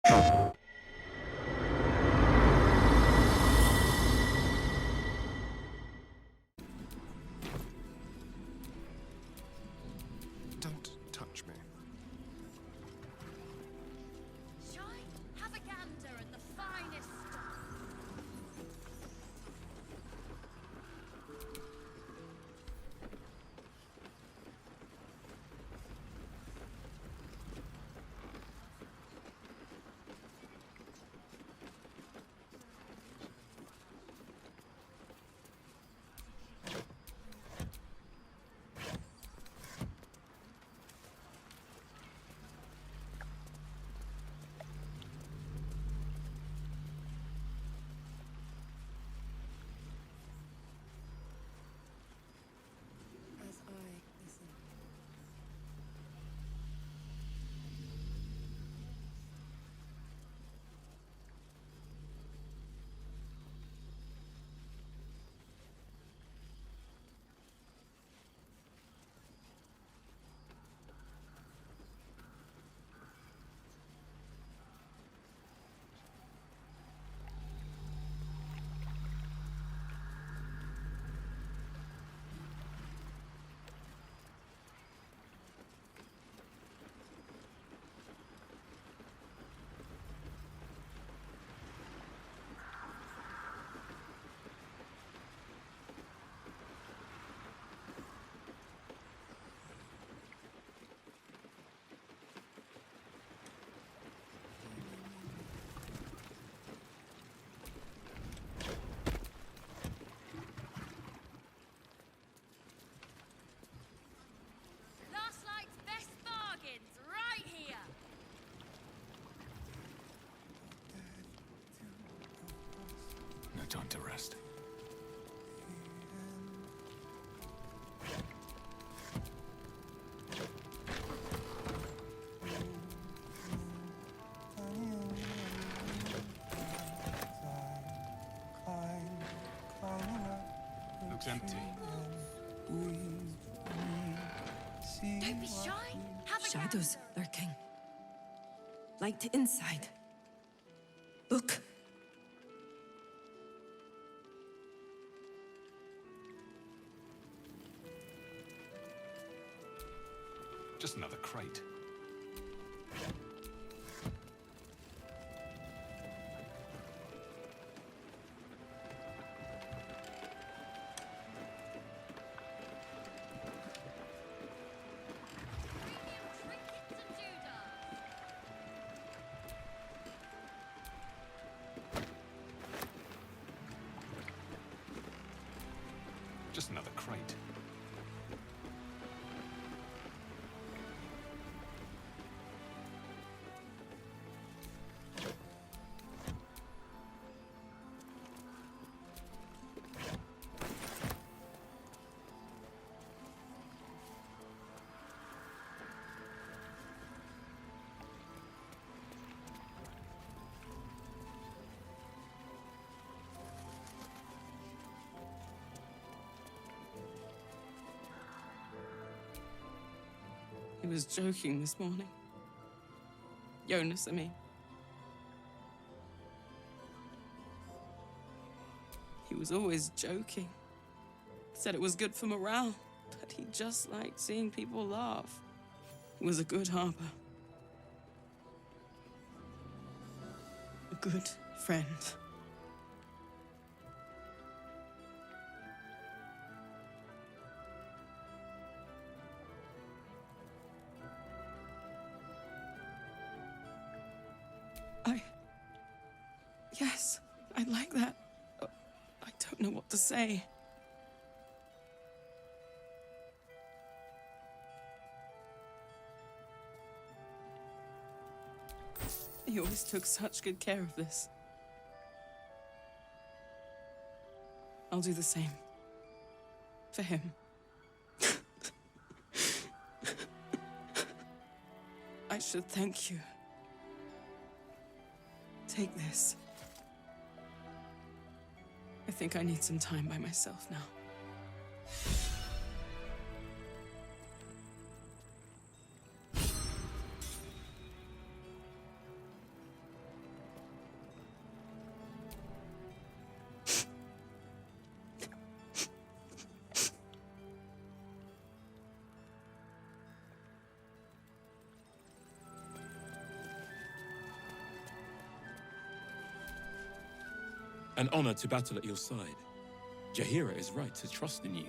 Don't touch me. Shine, have a gander at the finest stuff. As I listen. Last night's best bargains right here. No time to rest. Looks empty. Don't be shy. Have a Shadows gander. lurking. Light inside. Look. Just another crate. Premium trinkets and Judas. Just another crate. He was joking this morning. Jonas, I mean. He was always joking. Said it was good for morale, but he just liked seeing people laugh. He was a good harbor. A good friend. Yes, I'd like that. I don't know what to say. He always took such good care of this. I'll do the same. For him. I should thank you. Take this. I think I need some time by myself now. An honor to battle at your side. Jaheira is right to trust in you.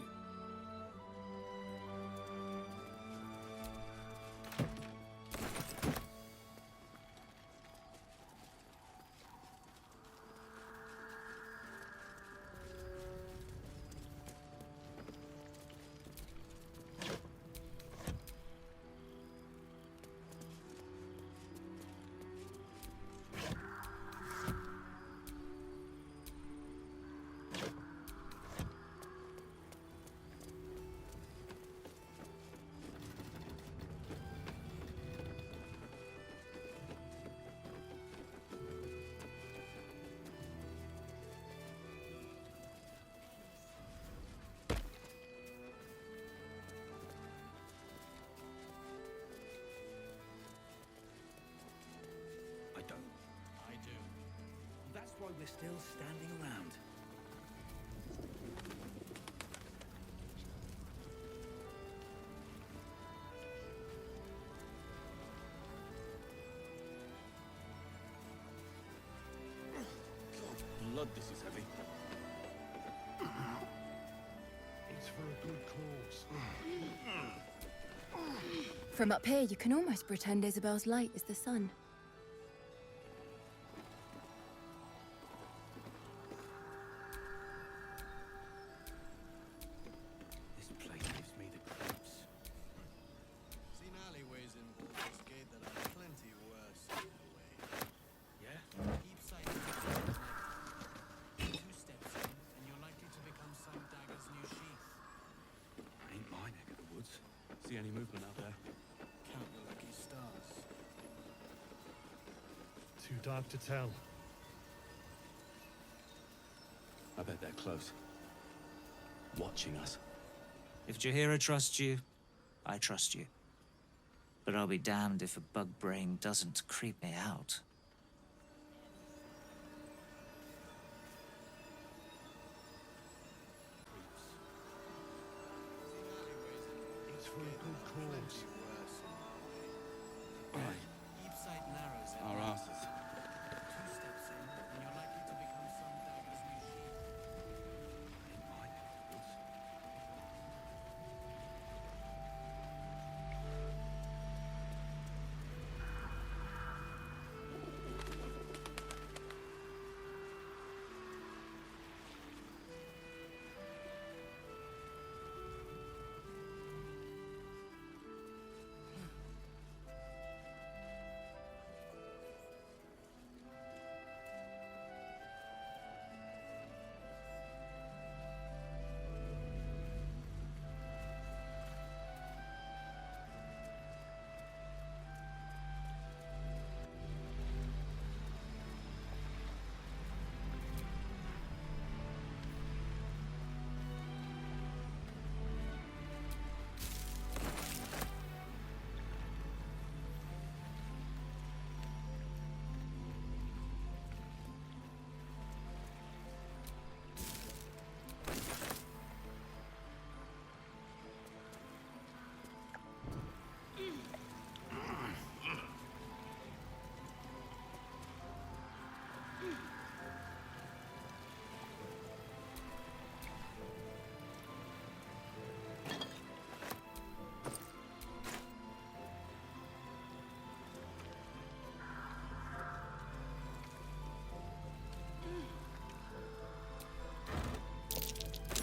I do. That's why we're still standing around. Blood, this is heavy. It's for a good cause. From up here, you can almost pretend Isabel's light is the sun. This place gives me the creeps. Seen alleyways in Baldur's Gate that are plenty worse in a way. Yeah? Keep sight of the 2 steps in, and you're likely to become some dagger's new sheath. Ain't my neck of the woods. See any movement out there? Count your lucky stars. Too dark to tell. I bet they're close. Watching us. If Jaheira trusts you, I trust you. But I'll be damned if a bug brain doesn't creep me out. It's for a good cause. Worse in a way. Keep sight narrows in. Our asses. 2 steps in, and you're likely to become some dagger's new sheath. Ain't my neck of the woods.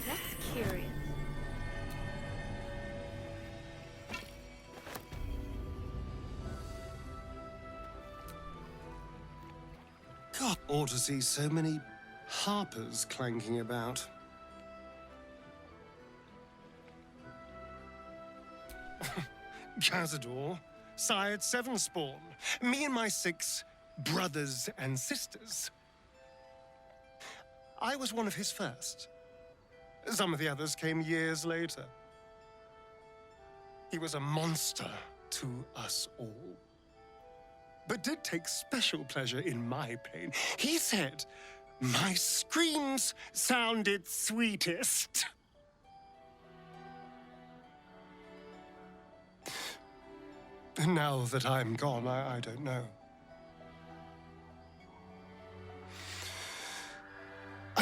That's curious. God, ought to see so many harpers clanking about. Cazador, sired 7 spawn. Me and my 6 brothers and sisters. I was one of his first. Some of the others came years later. He was a monster to us all, but did take special pleasure in my pain. He said my screams sounded sweetest. Now that I'm gone, I don't know.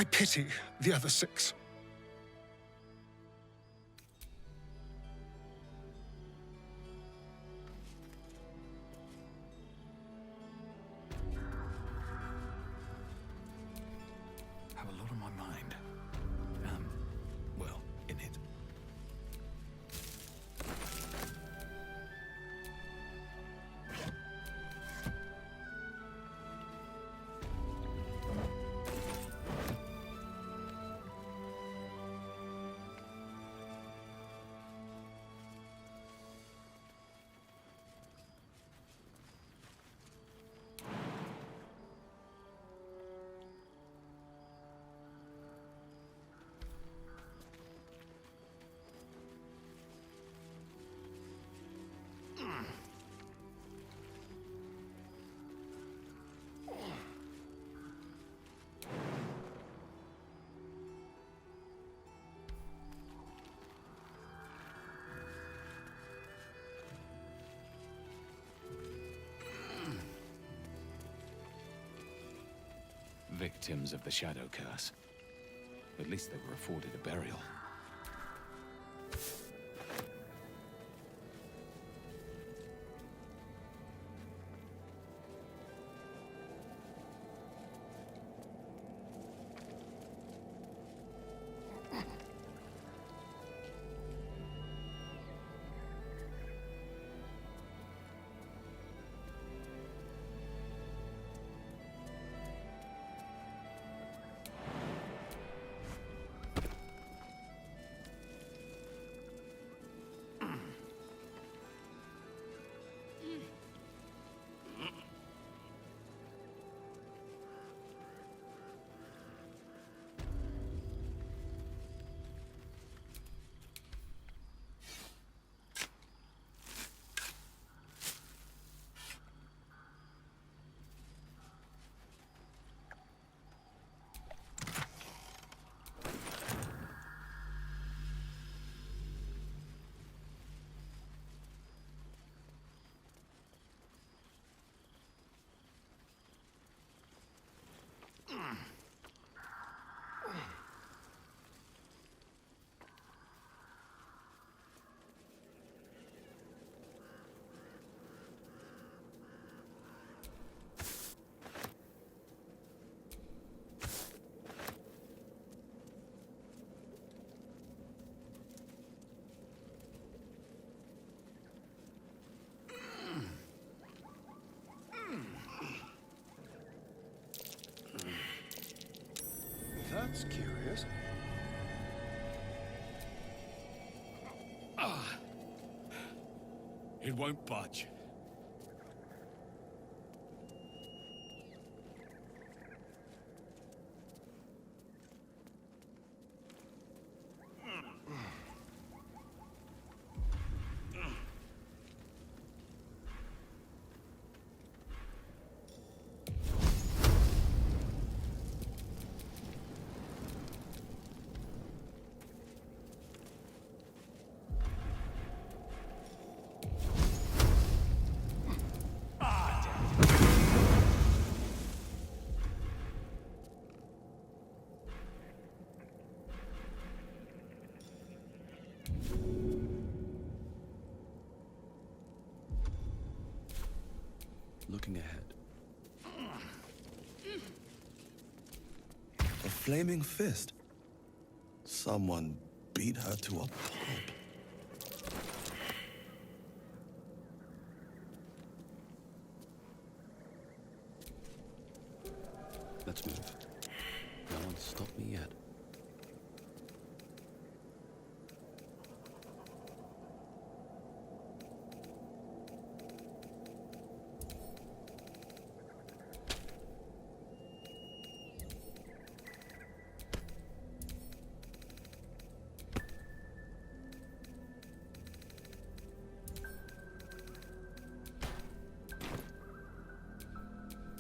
I pity the other 6. Have a lot on my mind. Well, in it. Victims of the Shadow Curse. At least they were afforded a burial. That's curious. It won't budge. Looking ahead. A flaming fist. Someone beat her to a pulp. Let's move. No one's stopped me yet.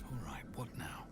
All right, what now?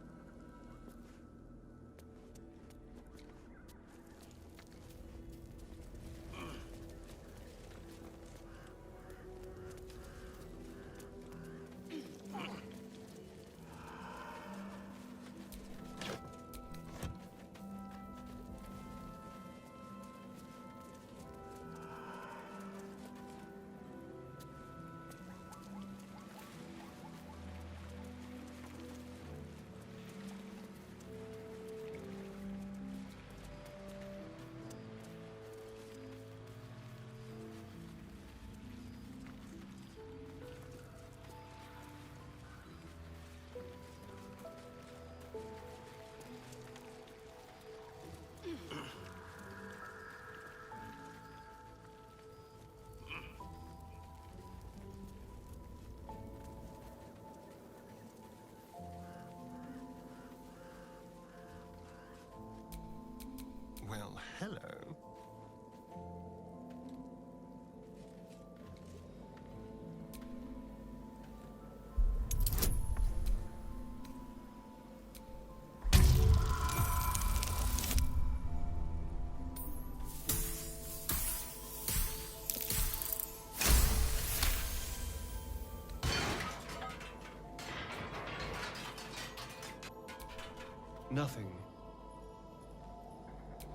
Nothing.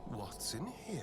What's in here?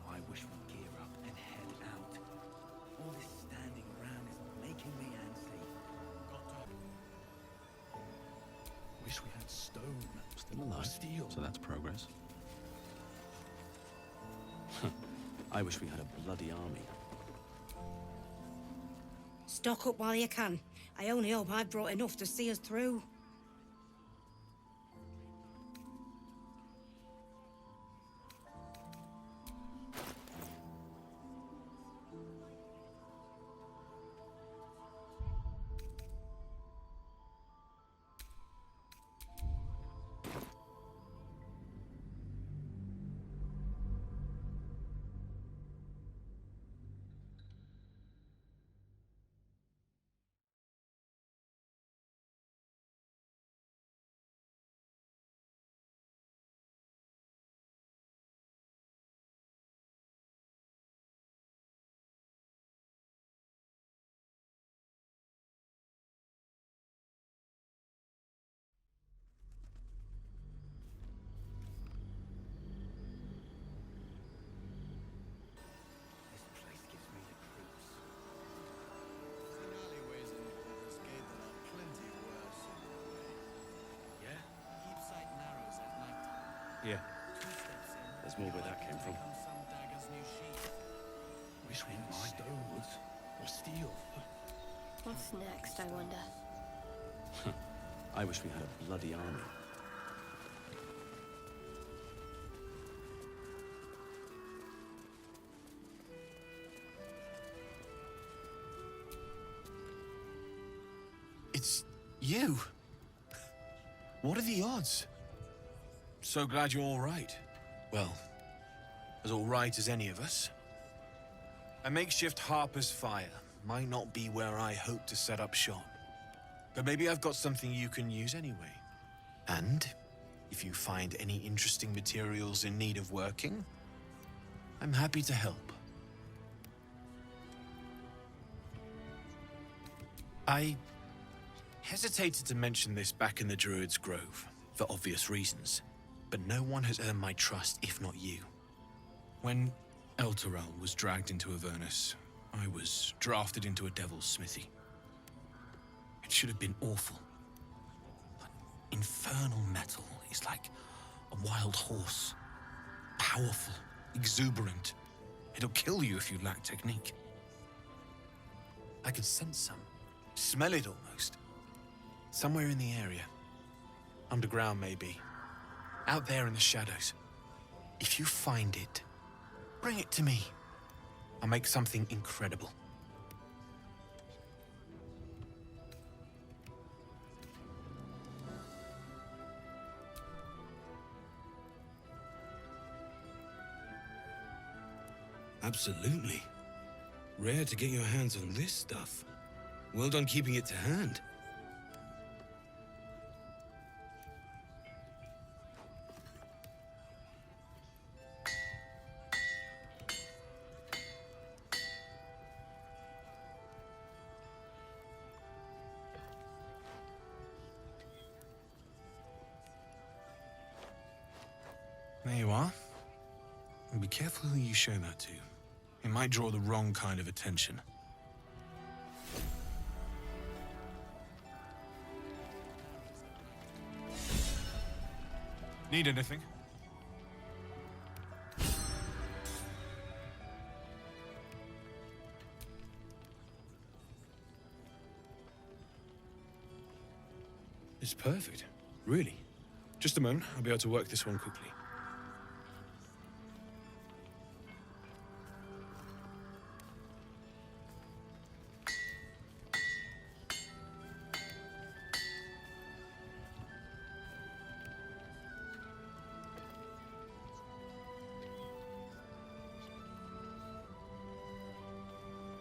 I wish we'd gear up and head out. All this standing around is making me antsy. Wish we had stone. Still alive. Steel. So that's progress. I wish we had a bloody army. Stock up while you can. I only hope I've brought enough to see us through. This place gives me the creeps. Alleyways in Baldur's Gate that are plenty worse in the way. Yeah? Keep sight narrows at night. Yeah. 2 steps in. There's more where that came from. Become some dagger's new sheath. Wish we had stones or steel. What's next, I wonder? I wish we had a bloody army. It's you. What are the odds? So glad you're all right. Well, as all right as any of us. A makeshift Harper's Fire might not be where I hope to set up shop. But maybe I've got something you can use anyway. And if you find any interesting materials in need of working, I'm happy to help. I hesitated to mention this back in the Druid's Grove, for obvious reasons, but no one has earned my trust if not you. When Elturel was dragged into Avernus, I was drafted into a devil's smithy. It should have been awful. But infernal metal is like a wild horse. Powerful, exuberant. It'll kill you if you lack technique. I could sense some. Smell it almost. Somewhere in the area. Underground, maybe. Out there in the shadows. If you find it, bring it to me. I'll make something incredible. Absolutely. Rare to get your hands on this stuff. Well done keeping it to hand. There you are. And be careful who you show that to. It might draw the wrong kind of attention. Need anything? It's perfect. Really. Just a moment. I'll be able to work this one quickly.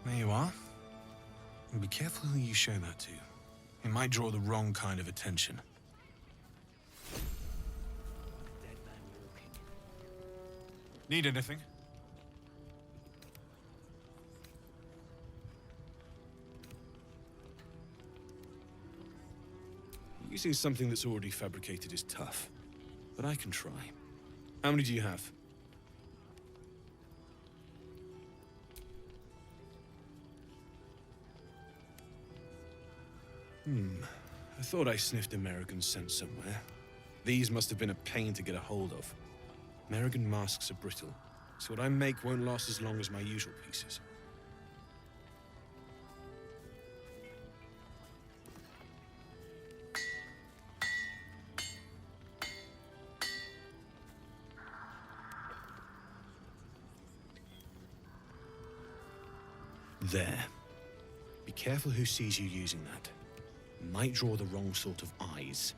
There you are. And be careful who you show that to. It might draw the wrong kind of attention. Need anything? Using something that's already fabricated is tough, but I can try. How many do you have? I thought I sniffed American scent somewhere. These must have been a pain to get a hold of. American masks are brittle, so what I make won't last as long as my usual pieces. There. Be careful who sees you using that. Might draw the wrong sort of eyes.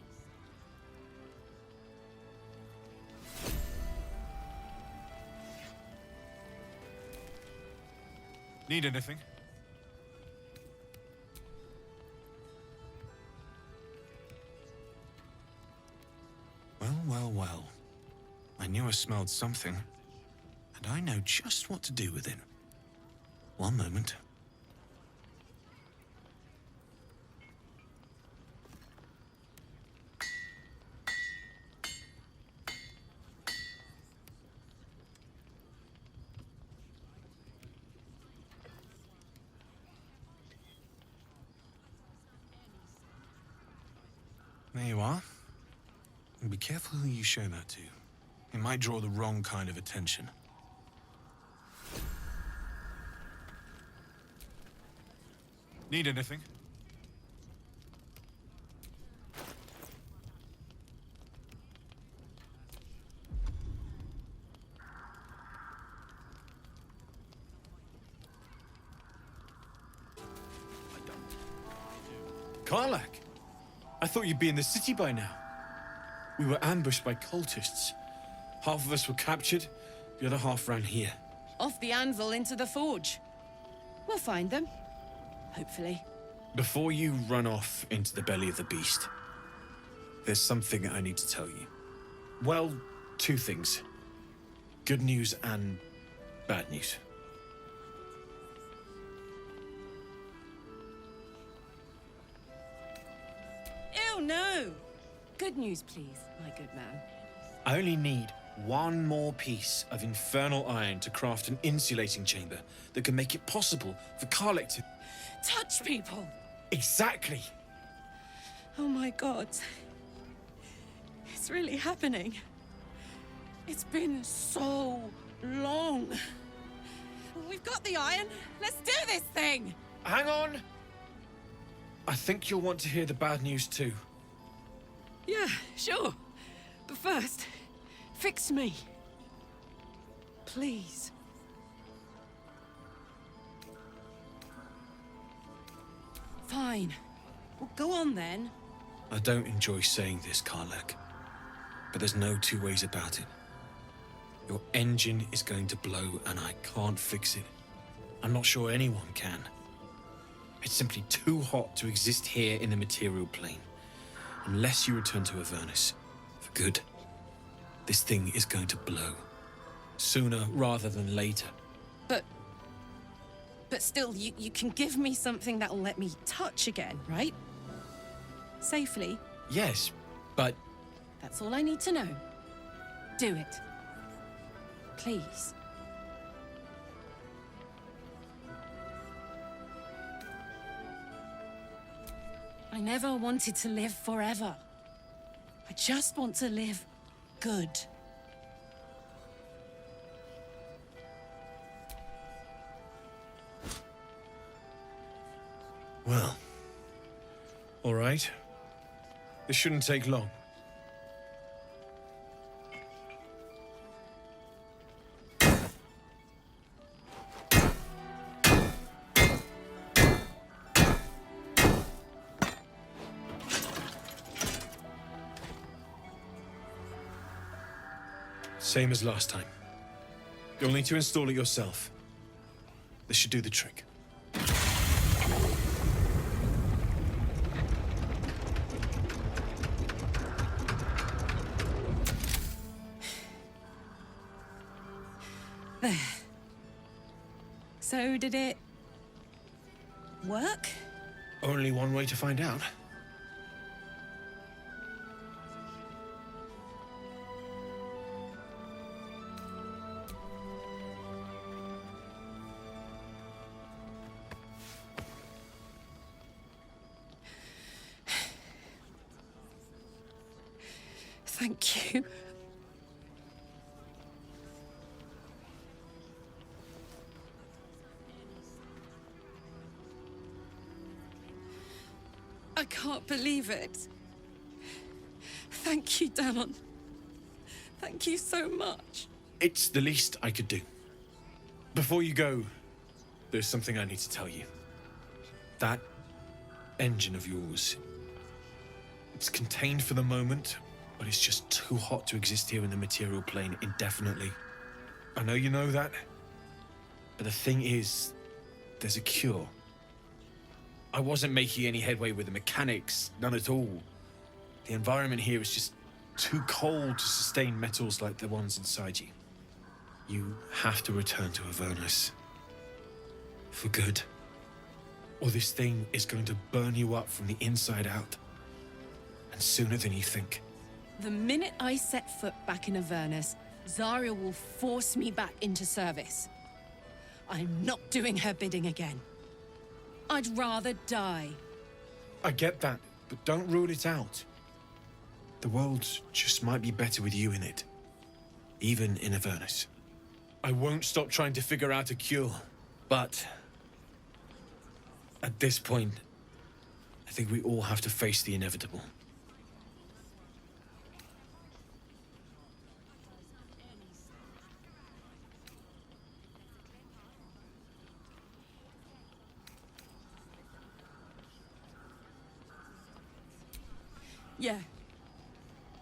Need anything? Well. I knew I smelled something, and I know just what to do with it. One moment. There you are. And be careful who you show that to. It might draw the wrong kind of attention. Need anything? Karlak! I thought you'd be in the city by now. We were ambushed by cultists. Half of us were captured, the other half ran here. Off the anvil into the forge. We'll find them. Hopefully. Before you run off into the belly of the beast, there's something I need to tell you. Well, two things. Good news and bad news. Ew, no! Good news, please, my good man. I only need one more piece of infernal iron to craft an insulating chamber that can make it possible for Karlak to... Touch people! Exactly! Oh my god. It's really happening. It's been so long. We've got the iron. Let's do this thing! Hang on! I think you'll want to hear the bad news too. Yeah, sure. But first, fix me. Please. Fine. Well, go on then. I don't enjoy saying this, Karlak, but there's no two ways about it. Your engine is going to blow and I can't fix it. I'm not sure anyone can. It's simply too hot to exist here in the material plane. Unless you return to Avernus. For good. This thing is going to blow. Sooner rather than later. But still, you can give me something that'll let me touch again, right? Safely. Yes, but... That's all I need to know. Do it. Please. I never wanted to live forever. I just want to live good. Well, all right. This shouldn't take long. Same as last time. You'll need to install it yourself. This should do the trick. There. So did it work? Only one way to find out. Thank you. I can't believe it. Thank you, Danon. Thank you so much. It's the least I could do. Before you go, there's something I need to tell you. That engine of yours, it's contained for the moment, but it's just too hot to exist here in the material plane indefinitely. I know you know that, but the thing is, there's a cure. I wasn't making any headway with the mechanics, none at all. The environment here is just too cold to sustain metals like the ones inside you. You have to return to Avernus. For good. Or this thing is going to burn you up from the inside out. And sooner than you think. The minute I set foot back in Avernus, Zarya will force me back into service. I'm not doing her bidding again. I'd rather die. I get that, but don't rule it out. The world just might be better with you in it. Even in Avernus. I won't stop trying to figure out a cure, but at this point, I think we all have to face the inevitable. Yeah.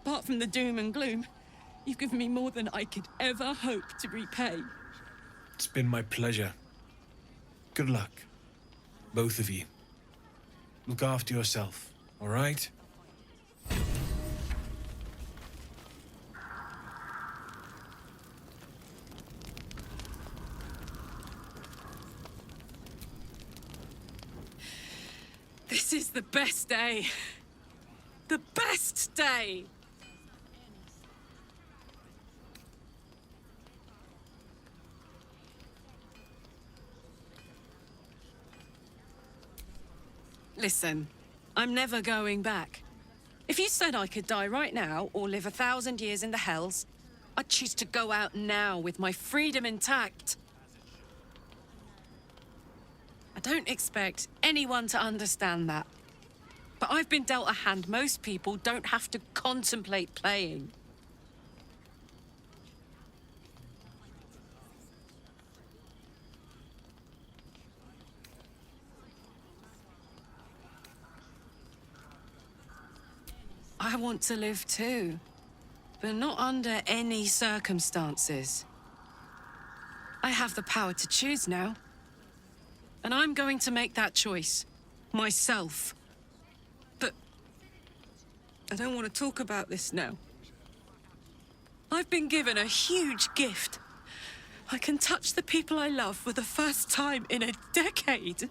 Apart from the doom and gloom, you've given me more than I could ever hope to repay. It's been my pleasure. Good luck, both of you. Look after yourself, all right? This is the best day. The best day! Listen, I'm never going back. If you said I could die right now or live 1,000 years in the Hells, I'd choose to go out now with my freedom intact. I don't expect anyone to understand that. But I've been dealt a hand most people don't have to contemplate playing. I want to live too, but not under any circumstances. I have the power to choose now. And I'm going to make that choice. Myself. But I don't want to talk about this now. I've been given a huge gift. I can touch the people I love for the first time in a decade.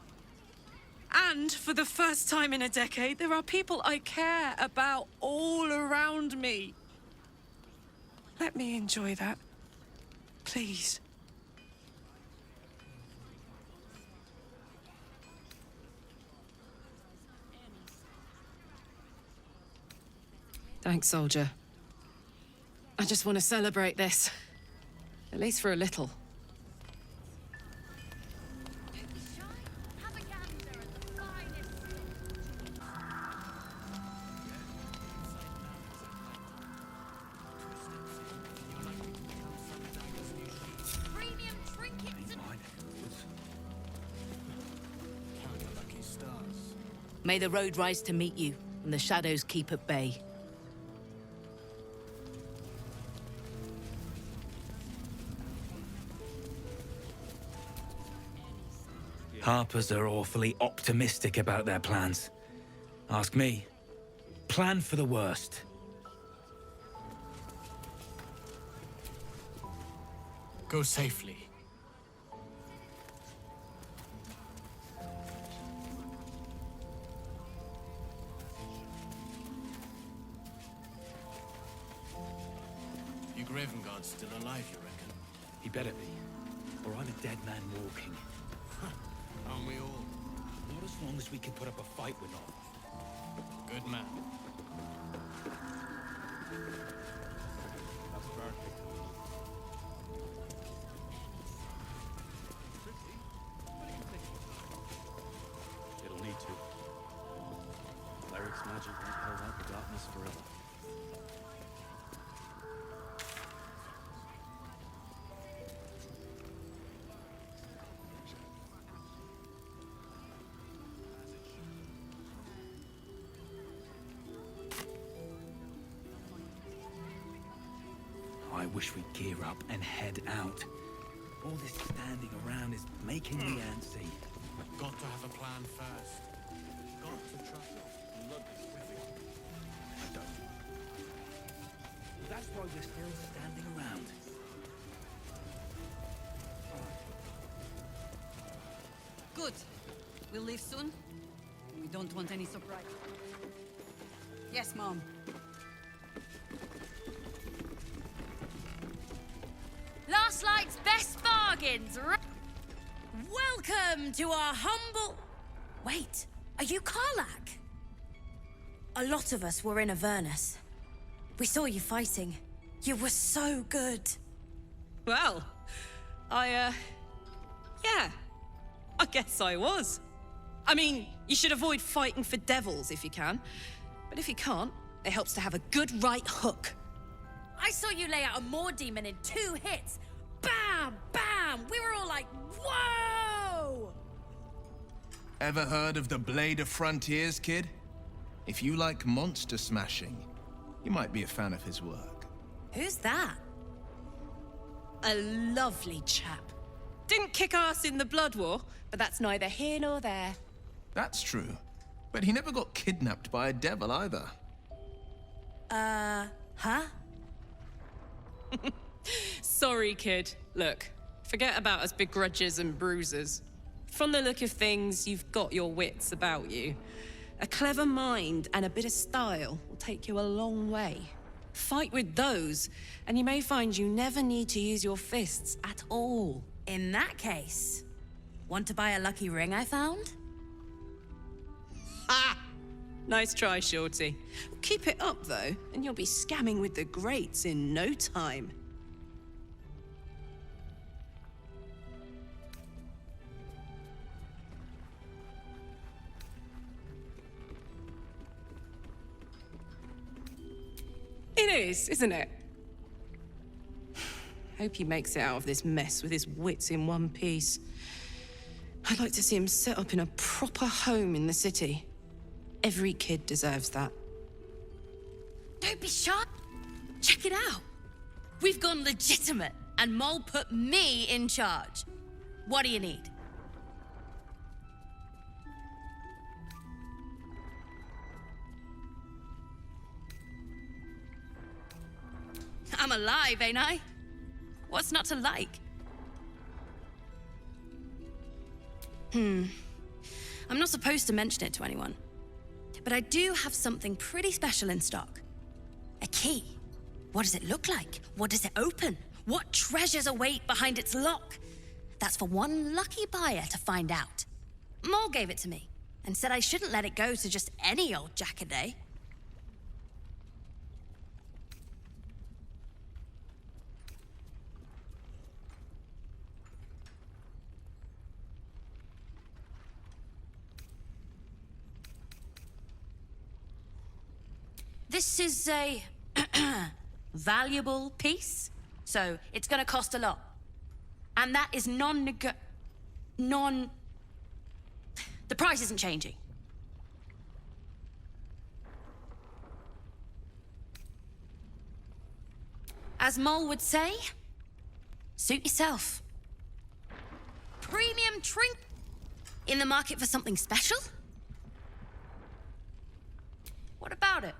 And for the first time in a decade, there are people I care about all around me. Let me enjoy that. Please. Thanks, soldier. I just want to celebrate this. At least for a little. Have a gander at the finest premium trinkets and Count your lucky stars. May the road rise to meet you, and the shadows keep at bay. Harpers are awfully optimistic about their plans. Ask me. Plan for the worst. Go safely. Your Graven Guard's still alive, you reckon? He better be. Or I'm a dead man walking. Aren't we all? Not as long as we can put up a fight with them. Good man. That's perfect. It'll need to. Cleric's magic won't hold out the darkness forever. I wish we'd gear up and head out. All this standing around is making me antsy. Got to have a plan first. Got to trust. I don't. That's why we're still standing around. Good. We'll leave soon. We don't want any surprise. Yes, Mom. Last Light's best bargains. Welcome to our humble... Wait, are you Karlak? A lot of us were in Avernus. We saw you fighting. You were so good. Well, yeah. I guess I was. I mean, you should avoid fighting for devils if you can. But if you can't, it helps to have a good right hook. I saw you lay out a Moor demon in 2 hits. Bam! Bam! We were all like, whoa! Ever heard of the Blade of Frontiers, kid? If you like monster smashing, you might be a fan of his work. Who's that? A lovely chap. Didn't kick ass in the Blood War, but that's neither here nor there. That's true. But he never got kidnapped by a devil either. Huh? Sorry, kid. Look, forget about us begrudgers and bruisers. From the look of things, you've got your wits about you. A clever mind and a bit of style will take you a long way. Fight with those, and you may find you never need to use your fists at all. In that case, want to buy a lucky ring I found? Ha! Nice try, Shorty. Keep it up, though, and you'll be scamming with the greats in no time. It is, isn't it? Hope he makes it out of this mess with his wits in one piece. I'd like to see him set up in a proper home in the city. Every kid deserves that. Don't be shy. Check it out. We've gone legitimate, and Mole put me in charge. What do you need? I'm alive, ain't I? What's not to like? I'm not supposed to mention it to anyone. But I do have something pretty special in stock. A key. What does it look like? What does it open? What treasures await behind its lock? That's for one lucky buyer to find out. Mole gave it to me and said I shouldn't let it go to just any old jackaday. This is a valuable piece, so it's gonna cost a lot. And that is The price isn't changing. As Mole would say, suit yourself. Premium trink. In the market for something special? What about it?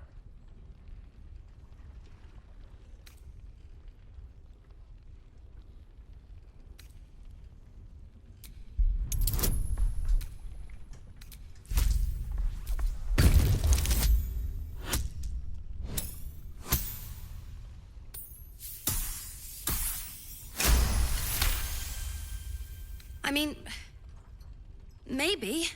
I mean, maybe.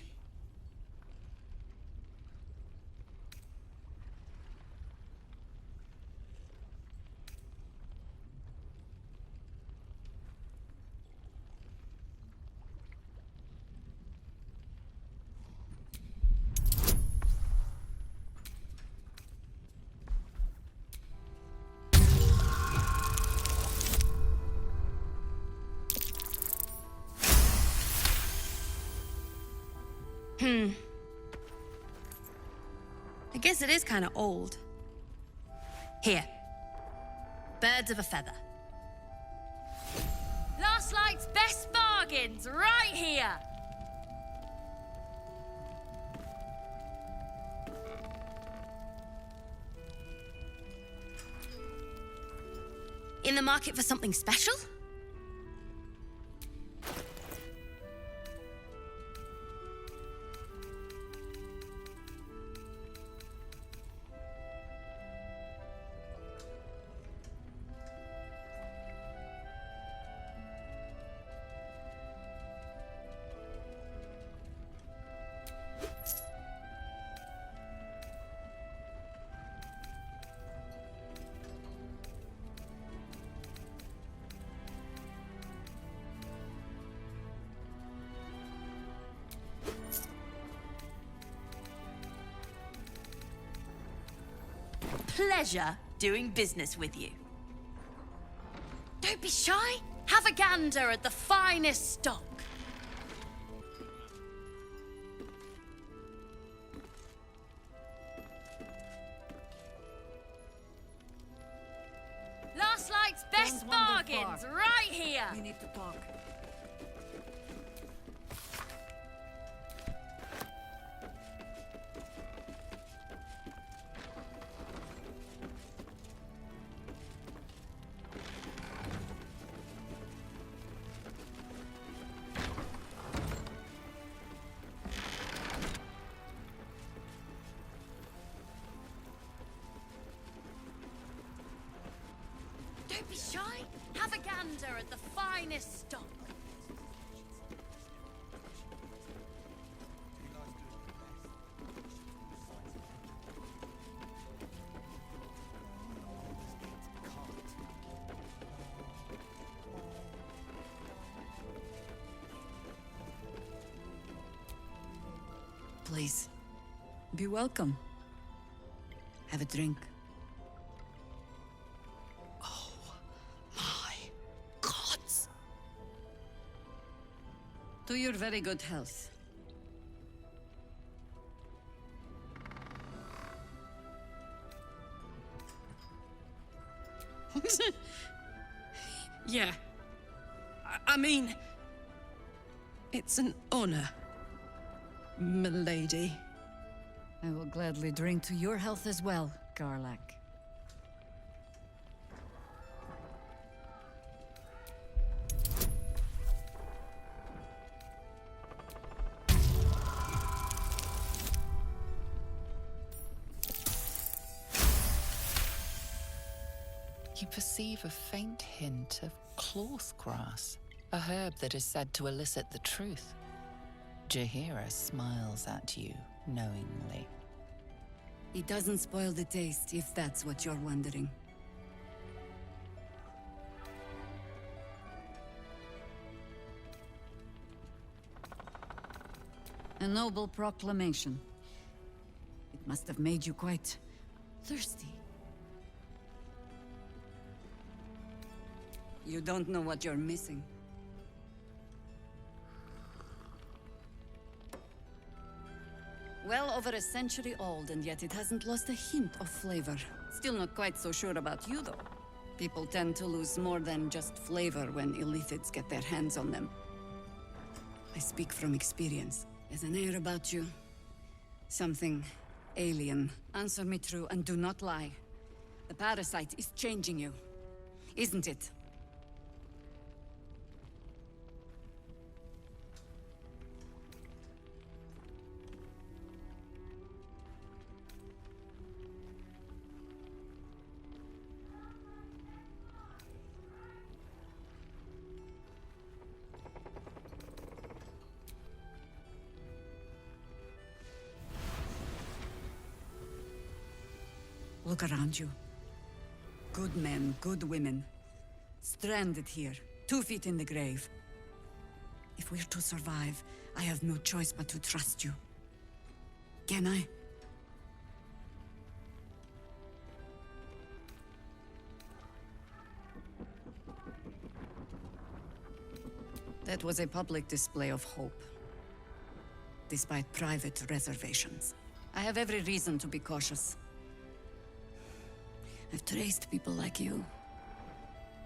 I guess it is kind of old. Here. Birds of a feather. Last night's best bargains, right here! In the market for something special? Pleasure doing business with you. Don't be shy. Have a gander at the finest stock. Last night's best bargains, right here. We need to talk. Don't be shy. Have a gander at the finest stock. Please, be welcome. Have a drink. To your very good health. Yeah. I mean, it's an honor, milady. I will gladly drink to your health as well, Garlac. You perceive a faint hint of cloth grass, a herb that is said to elicit the truth. Jahira smiles at you knowingly. It doesn't spoil the taste, if that's what you're wondering. A noble proclamation. It must have made you quite thirsty. You don't know what you're missing. Well over a century old, and yet it hasn't lost a hint of flavor. Still not quite so sure about you, though. People tend to lose more than just flavor when illithids get their hands on them. I speak from experience. There's an air about you. Something alien. Answer me true and do not lie. The parasite is changing you, isn't it? Look around you. Good men, good women. Stranded here, 2 feet in the grave. If we're to survive, I have no choice but to trust you. Can I? That was a public display of hope, despite private reservations. I have every reason to be cautious. I've traced people like you.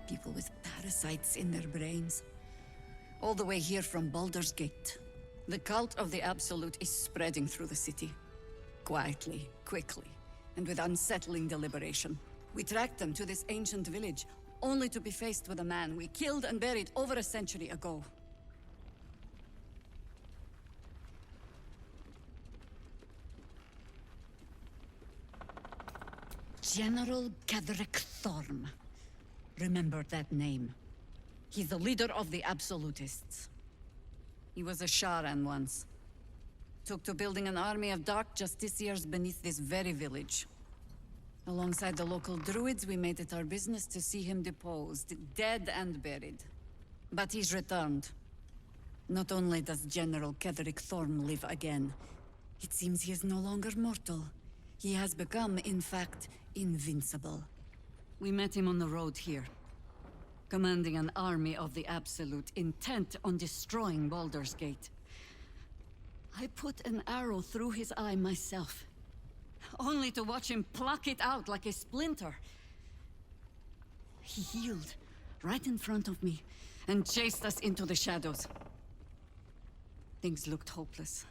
People with parasites in their brains. All the way here from Baldur's Gate. The cult of the Absolute is spreading through the city. Quietly, quickly, and with unsettling deliberation. We tracked them to this ancient village, only to be faced with a man we killed and buried over a century ago. General Ketheric Thorm. Remember that name. He's the leader of the Absolutists. He was a Sharan once. Took to building an army of dark justiciars beneath this very village. Alongside the local druids, we made it our business to see him deposed, dead and buried. But he's returned. Not only does General Ketheric Thorm live again, it seems he is no longer mortal. He has become, in fact, invincible. We met him on the road here, commanding an army of the Absolute, intent on destroying Baldur's Gate. I put an arrow through his eye myself, only to watch him pluck it out like a splinter. He healed right in front of me and chased us into the shadows. Things looked hopeless.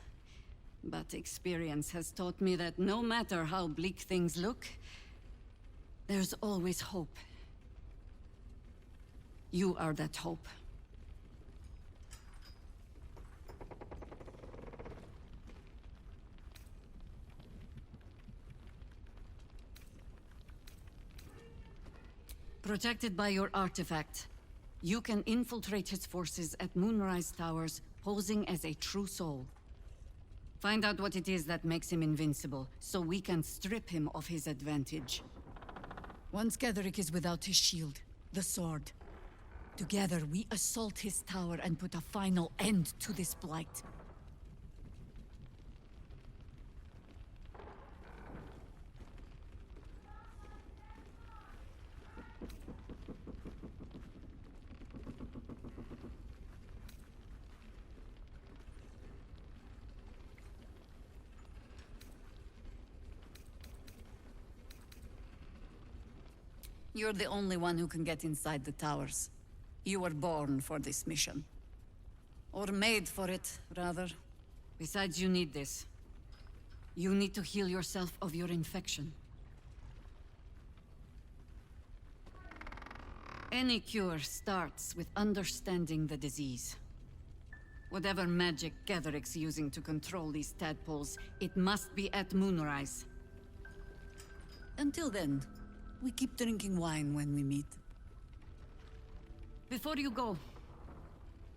But experience has taught me that no matter how bleak things look, there's always hope. You are that hope. Protected by your artifact, you can infiltrate his forces at Moonrise Towers, posing as a true soul. Find out what it is that makes him invincible, so we can strip him of his advantage. Once Ketheric is without his shield, the sword. Together, we assault his tower and put a final end to this blight. You're the only one who can get inside the towers. You were born for this mission. Or made for it, rather. Besides, you need this. You need to heal yourself of your infection. Any cure starts with understanding the disease. Whatever magic Ketheric's using to control these tadpoles, it must be at Moonrise. Until then, We keep drinking wine when we meet. Before you go,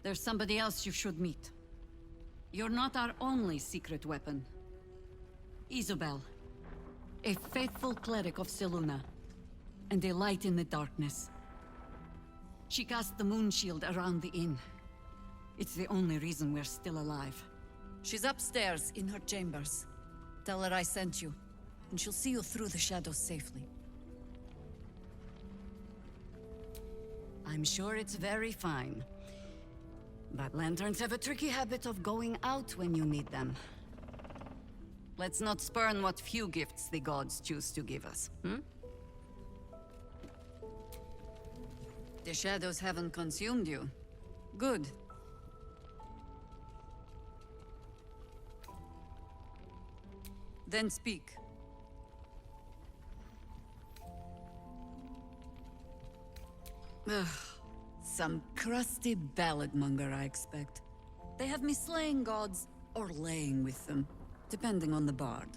there's somebody else you should meet. You're not our only secret weapon. Isabel, a faithful cleric of Selûne, and a light in the darkness. She cast the moon shield around the inn. It's the only reason we're still alive. She's upstairs in her chambers. Tell her I sent you, and she'll see you through the shadows safely. I'm sure it's very fine. But lanterns have a tricky habit of going out when you need them. Let's not spurn what few gifts the gods choose to give us, hmm? The shadows haven't consumed you. Good. Then speak. Ugh. Some crusty balladmonger, I expect. They have me slaying gods or laying with them, depending on the bard.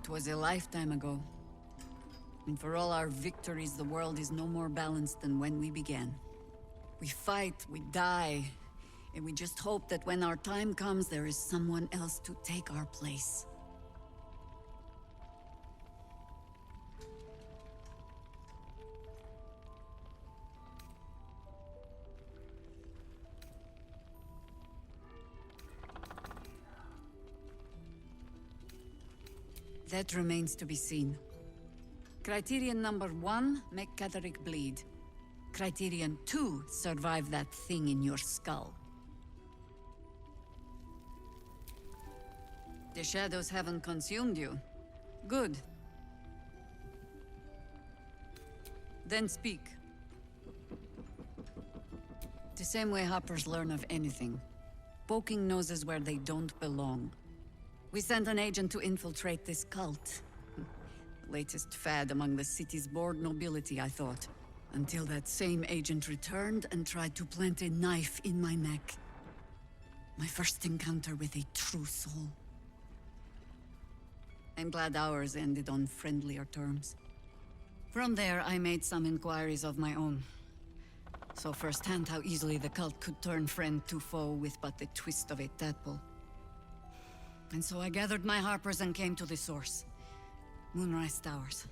It was a lifetime ago. And for all our victories, the world is no more balanced than when we began. We fight, we die, and we just hope that when our time comes, there is someone else to take our place. That remains to be seen. Criterion number 1, make Ketheric bleed. Criterion 2, survive that thing in your skull. The shadows haven't consumed you. Good. Then speak. The same way hoppers learn of anything. Poking noses where they don't belong. We sent an agent to infiltrate this cult. The latest fad among the city's bored nobility, I thought. Until that same agent returned and tried to plant a knife in my neck. My first encounter with a true soul. I'm glad ours ended on friendlier terms. From there, I made some inquiries of my own. Saw firsthand how easily the cult could turn friend to foe with but the twist of a tadpole. And so I gathered my harpers and came to the source. Moonrise Towers.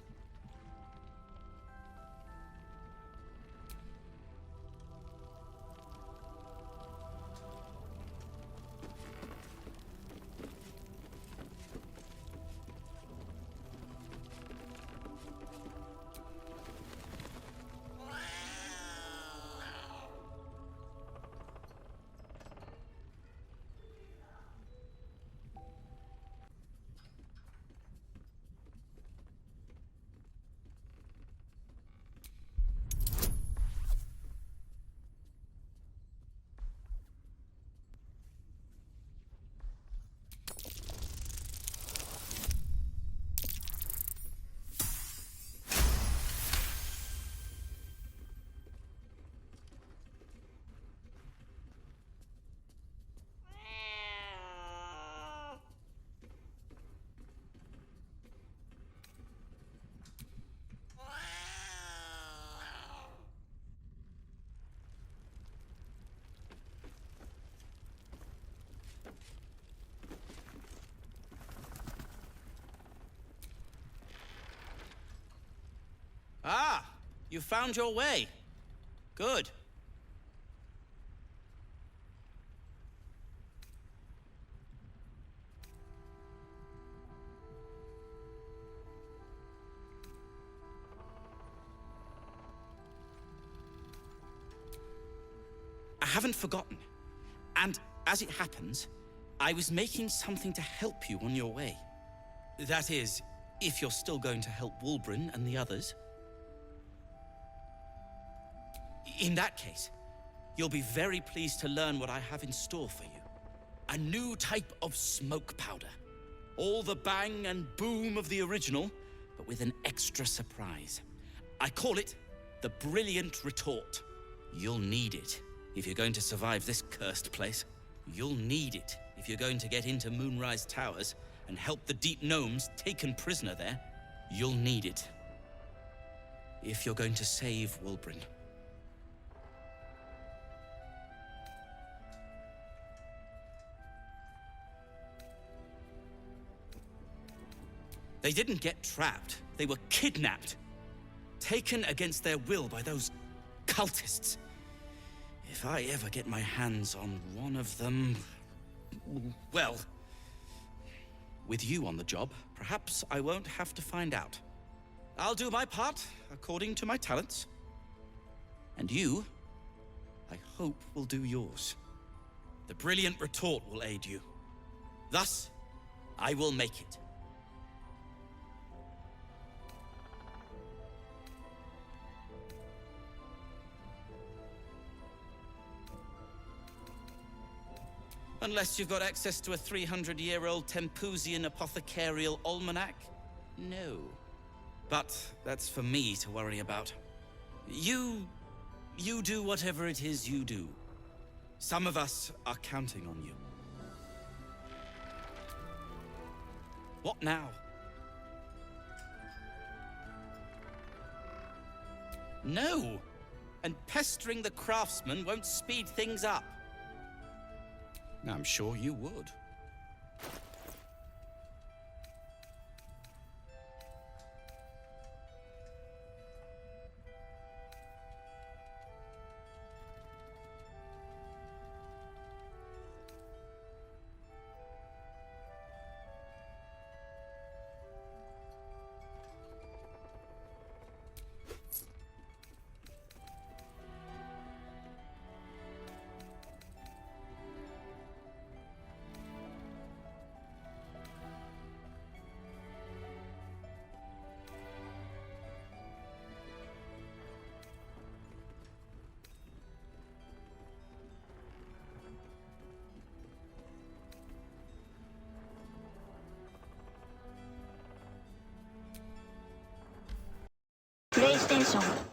Ah, you found your way. Good. I haven't forgotten. And as it happens, I was making something to help you on your way. That is, if you're still going to help Wulbren and the others. In that case, you'll be very pleased to learn what I have in store for you. A new type of smoke powder. All the bang and boom of the original, but with an extra surprise. I call it the Brilliant Retort. You'll need it if you're going to survive this cursed place. You'll need it if you're going to get into Moonrise Towers and help the Deep Gnomes taken prisoner there, you'll need it. If you're going to save Wulbren. They didn't get trapped. They were kidnapped. Taken against their will by those cultists. If I ever get my hands on one of them... well... with you on the job, perhaps I won't have to find out. I'll do my part, according to my talents. And you, I hope, will do yours. The brilliant retort will aid you. Thus, I will make it. Unless you've got access to a 300-year-old Tempusian apothecarial almanac? No. But that's for me to worry about. You do whatever it is you do. Some of us are counting on you. What now? No! And pestering the craftsman won't speed things up. I'm sure you would. PlayStation